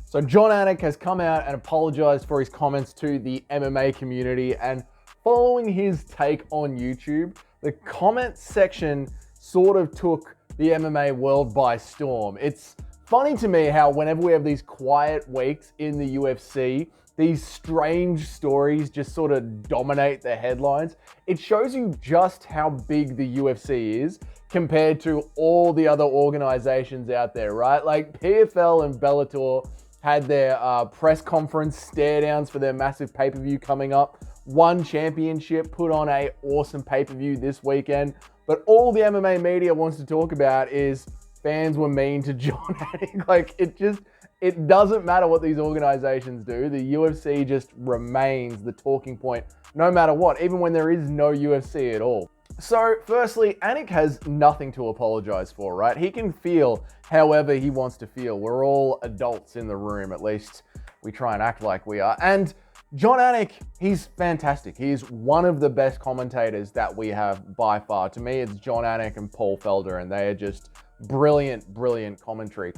So Jon Anik has come out and apologized for his comments to the MMA community, and following his take on YouTube, the comment section sort of took the MMA world by storm. It's funny to me how whenever we have these quiet weeks in the UFC, these strange stories just sort of dominate the headlines. It shows you just how big the UFC is compared to all the other organizations out there, right? Like PFL and Bellator had their press conference stare downs for their massive pay-per-view coming up. Won championship, put on a awesome pay-per-view this weekend. But all the MMA media wants to talk about is fans were mean to Jon Anik. Like it doesn't matter what these organizations do. The UFC just remains the talking point no matter what, even when there is no UFC at all. So firstly, Anik has nothing to apologize for, right? He can feel however he wants to feel. We're all adults in the room, at least we try and act like we are. And Jon Anik, he's fantastic. He's one of the best commentators that we have by far. To me, it's Jon Anik and Paul Felder, and they are just brilliant, brilliant commentary.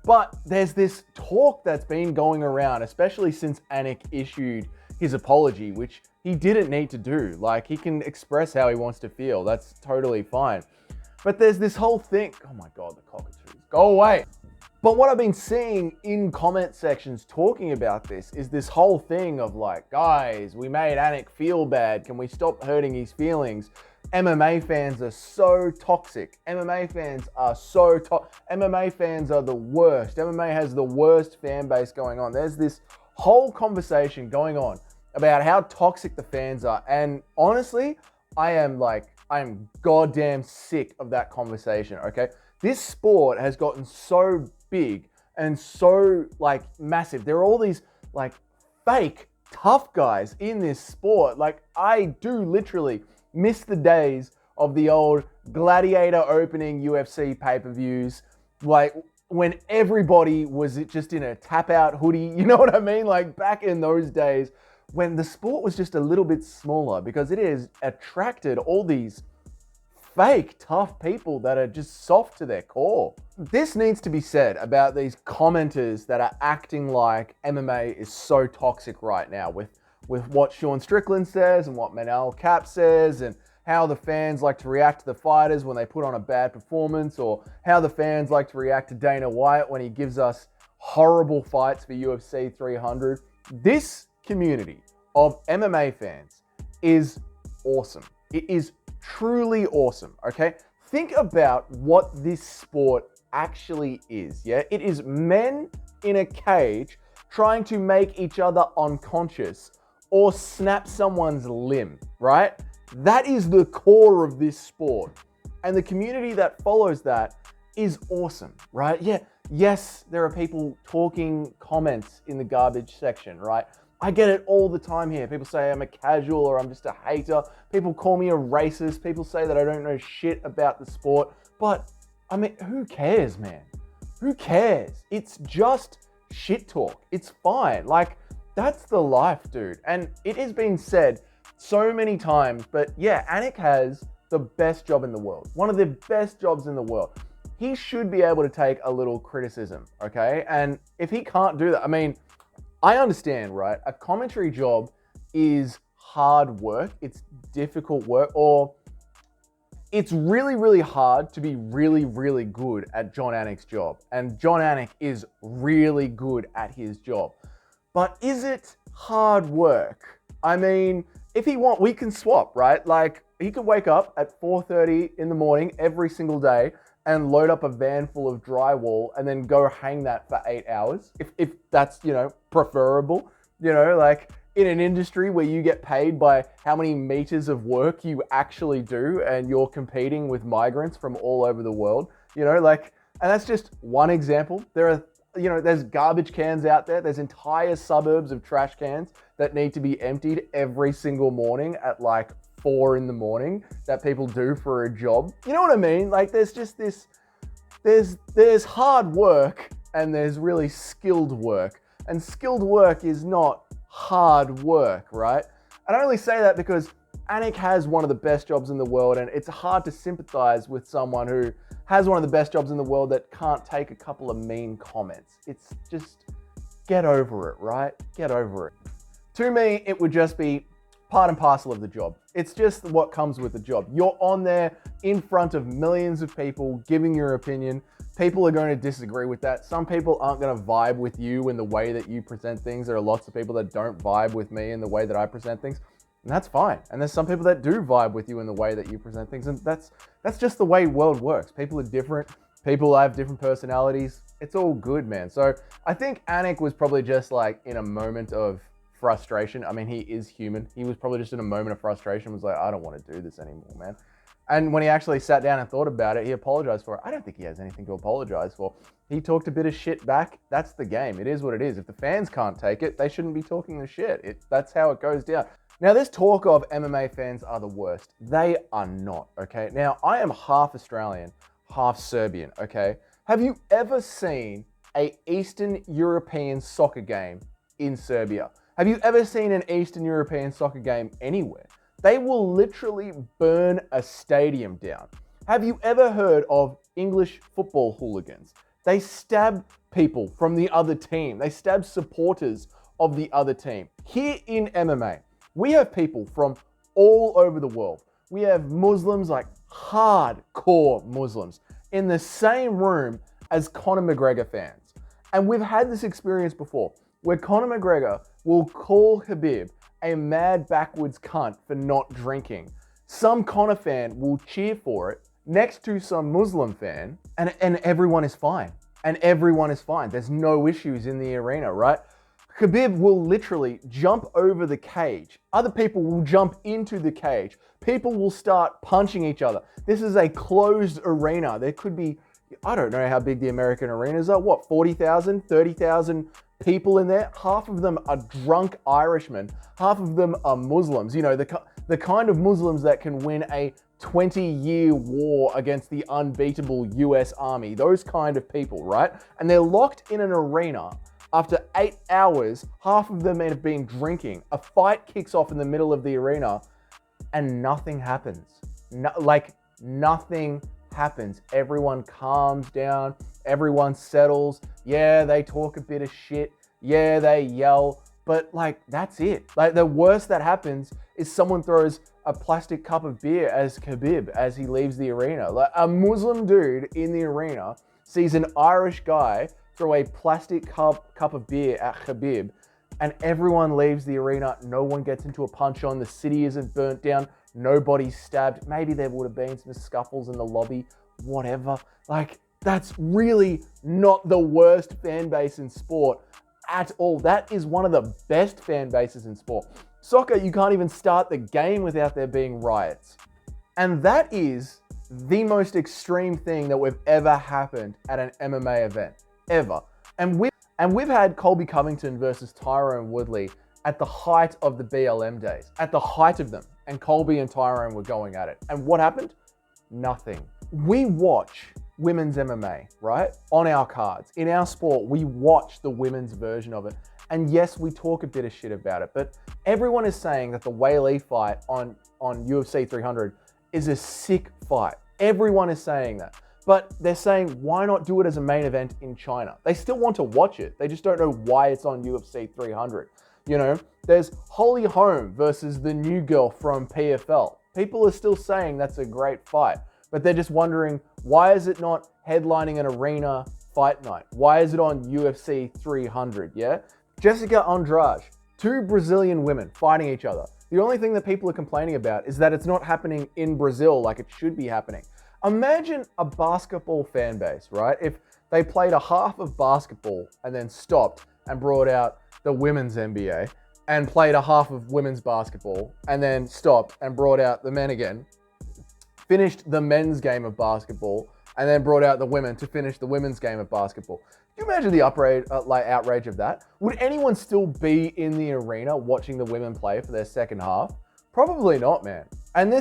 But there's this talk that's been going around, especially since Anik issued his apology, which he didn't need to do. Like, he can express how he wants to feel. That's totally fine. But there's this whole thing. Oh my God, the cockatoos. Go away. But what I've been seeing in comment sections talking about this is this whole thing of like, guys, we made Anik feel bad. Can we stop hurting his feelings? MMA fans are so toxic. MMA fans are MMA fans are the worst. MMA has the worst fan base going on. There's this whole conversation going on about how toxic the fans are. And honestly, I am goddamn sick of that conversation, okay? This sport has gotten so big and so massive. There are all these fake tough guys in this sport. Like, I do literally miss the days of the old gladiator opening UFC pay-per-views, like when everybody was just in a tap-out hoodie, you know what I mean? Like back in those days when the sport was just a little bit smaller, because it has attracted all these fake tough people that are just soft to their core. This needs to be said about these commenters that are acting like MMA is so toxic right now with what Sean Strickland says and what Manel Cap says, and how the fans like to react to the fighters when they put on a bad performance, or how the fans like to react to Dana White when he gives us horrible fights for UFC 300. This community of MMA fans is awesome. It is truly awesome, okay? Think about what this sport actually is, yeah? It is men in a cage trying to make each other unconscious or snap someone's limb, right? That is the core of this sport. And the community that follows that is awesome, right? Yeah, yes, there are people talking comments in the garbage section, right? I get it all the time here. People say I'm a casual or I'm just a hater. People call me a racist. People say that I don't know shit about the sport. But, I mean, who cares, man? Who cares? It's just shit talk. It's fine. Like, that's the life, dude. And it has been said so many times, but yeah, Anik has the best job in the world. One of the best jobs in the world. He should be able to take a little criticism, okay? And if he can't do that, I mean, I understand, right? A commentary job is hard work. It's difficult work, or it's really, really hard to be really, really good at Jon Anik's job. And Jon Anik is really good at his job. But is it hard work? I mean, if he wants, we can swap, right? Like, he could wake up at 4:30 in the morning every single day and load up a van full of drywall and then go hang that for 8 hours. If that's, preferable, like in an industry where you get paid by how many meters of work you actually do and you're competing with migrants from all over the world, and that's just one example. There are, there's garbage cans out there. There's entire suburbs of trash cans that need to be emptied every single morning at 4 a.m. that people do for a job. You know what I mean? Like, there's just this, there's hard work and there's really skilled work. And skilled work is not hard work, right? And I only say that because Anik has one of the best jobs in the world, and it's hard to sympathize with someone who has one of the best jobs in the world that can't take a couple of mean comments. It's just, get over it, right? Get over it. To me, it would just be part and parcel of the job. It's just what comes with the job. You're on there in front of millions of people giving your opinion. People are going to disagree with that. Some people aren't going to vibe with you in the way that you present things. There are lots of people that don't vibe with me in the way that I present things, and that's fine. And there's some people that do vibe with you in the way that you present things, and that's just the way world works. People are different. People have different personalities. It's all good, man. So I think Anik was probably just like in a moment of frustration. I mean, he is human. He was probably just in a moment of frustration, was like, I don't want to do this anymore, man. And when he actually sat down and thought about it, he apologized for it. I don't think he has anything to apologize for. He talked a bit of shit back. That's the game. It is what it is. If the fans can't take it, they shouldn't be talking the shit. That's how it goes down. Now, this talk of MMA fans are the worst. They are not, okay? Now, I am half Australian, half Serbian, okay? Have you ever seen an Eastern European soccer game in Serbia? Have you ever seen an Eastern European soccer game anywhere? They will literally burn a stadium down. Have you ever heard of English football hooligans? They stab people from the other team. They stab supporters of the other team. Here in MMA, we have people from all over the world. We have Muslims, like hardcore Muslims, in the same room as Conor McGregor fans. And we've had this experience before, where Conor McGregor will call Khabib a mad backwards cunt for not drinking. Some Conor fan will cheer for it next to some Muslim fan, and everyone is fine. And everyone is fine. There's no issues in the arena, right? Khabib will literally jump over the cage. Other people will jump into the cage. People will start punching each other. This is a closed arena. There could be, I don't know how big the American arenas are. What, 40,000, 30,000 people in there? Half of them are drunk Irishmen. Half of them are Muslims. You know, the kind of Muslims that can win a 20-year war against the unbeatable US Army. Those kind of people, right? And they're locked in an arena. After 8 hours, half of them have been drinking. A fight kicks off in the middle of the arena and nothing happens. Nothing happens. Everyone calms down. Everyone settles. Yeah, they talk a bit of shit. Yeah, they yell. But that's it. The worst that happens is someone throws a plastic cup of beer as Khabib as he leaves the arena. A Muslim dude in the arena sees an Irish guy throw a plastic cup of beer at Khabib, and everyone leaves the arena. No one gets into a punch on. The city isn't burnt down. Nobody's stabbed. Maybe there would have been some scuffles in the lobby, whatever. That's really not the worst fan base in sport at all. That is one of the best fan bases in sport. Soccer, you can't even start the game without there being riots. And that is the most extreme thing that we've ever happened at an MMA event. Ever. And we've had Colby Covington versus Tyrone Woodley at the height of the BLM days, at the height of them, and Colby and Tyrone were going at it. And what happened? Nothing. We watch women's MMA, right? On our cards. In our sport, we watch the women's version of it. And yes, we talk a bit of shit about it, but everyone is saying that the Weili fight on UFC 300 is a sick fight. Everyone is saying that. But they're saying, why not do it as a main event in China? They still want to watch it. They just don't know why it's on UFC 300. You know, there's Holly Holm versus the new girl from PFL. People are still saying that's a great fight, but they're just wondering, why is it not headlining an arena fight night? Why is it on UFC 300, yeah? Jessica Andrade, two Brazilian women fighting each other. The only thing that people are complaining about is that it's not happening in Brazil like it should be happening. Imagine a basketball fan base, right? If they played a half of basketball and then stopped and brought out the women's NBA and played a half of women's basketball and then stopped and brought out the men again, finished the men's game of basketball and then brought out the women to finish the women's game of basketball. Can you imagine the outrage of that? Would anyone still be in the arena watching the women play for their second half? Probably not, man. And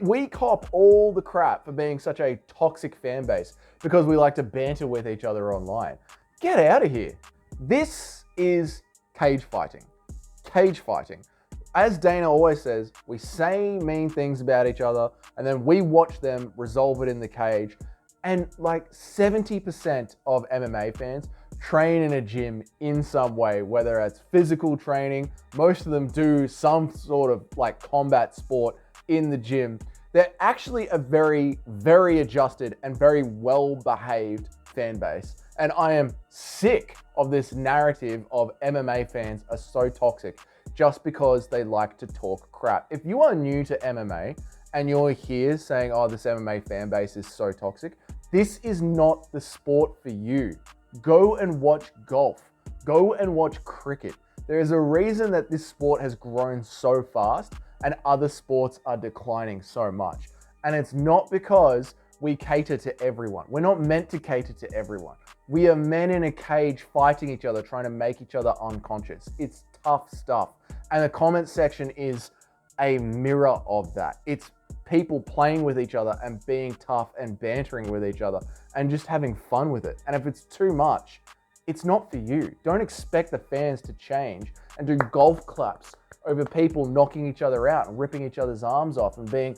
we cop all the crap for being such a toxic fan base because we like to banter with each other online. Get out of here. This is cage fighting. Cage fighting. As Dana always says, we say mean things about each other and then we watch them resolve it in the cage. And 70% of MMA fans train in a gym in some way, whether it's physical training. Most of them do some sort of like combat sport in the gym. They're actually a very, very adjusted and very well-behaved fan base. And I am sick of this narrative of MMA fans are so toxic just because they like to talk crap. If you are new to MMA and you're here saying, oh, this MMA fan base is so toxic, this is not the sport for you. Go and watch golf. Go and watch cricket. There is a reason that this sport has grown so fast and other sports are declining so much. And it's not because we cater to everyone. We're not meant to cater to everyone. We are men in a cage fighting each other, trying to make each other unconscious. It's tough stuff. And the comment section is a mirror of that. It's people playing with each other and being tough and bantering with each other and just having fun with it. And if it's too much, it's not for you. Don't expect the fans to change and do golf claps over people knocking each other out and ripping each other's arms off and being,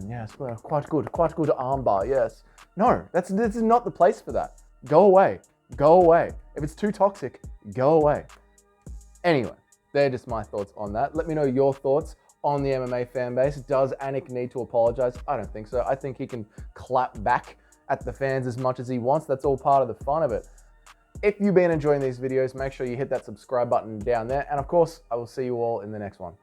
yes, well, quite good armbar, yes. No, this is not the place for that. Go away, go away. If it's too toxic, go away. Anyway, they're just my thoughts on that. Let me know your thoughts on the MMA fan base. Does Anik need to apologize? I don't think so. I think he can clap back at the fans as much as he wants. That's all part of the fun of it. If you've been enjoying these videos, make sure you hit that subscribe button down there. And of course, I will see you all in the next one.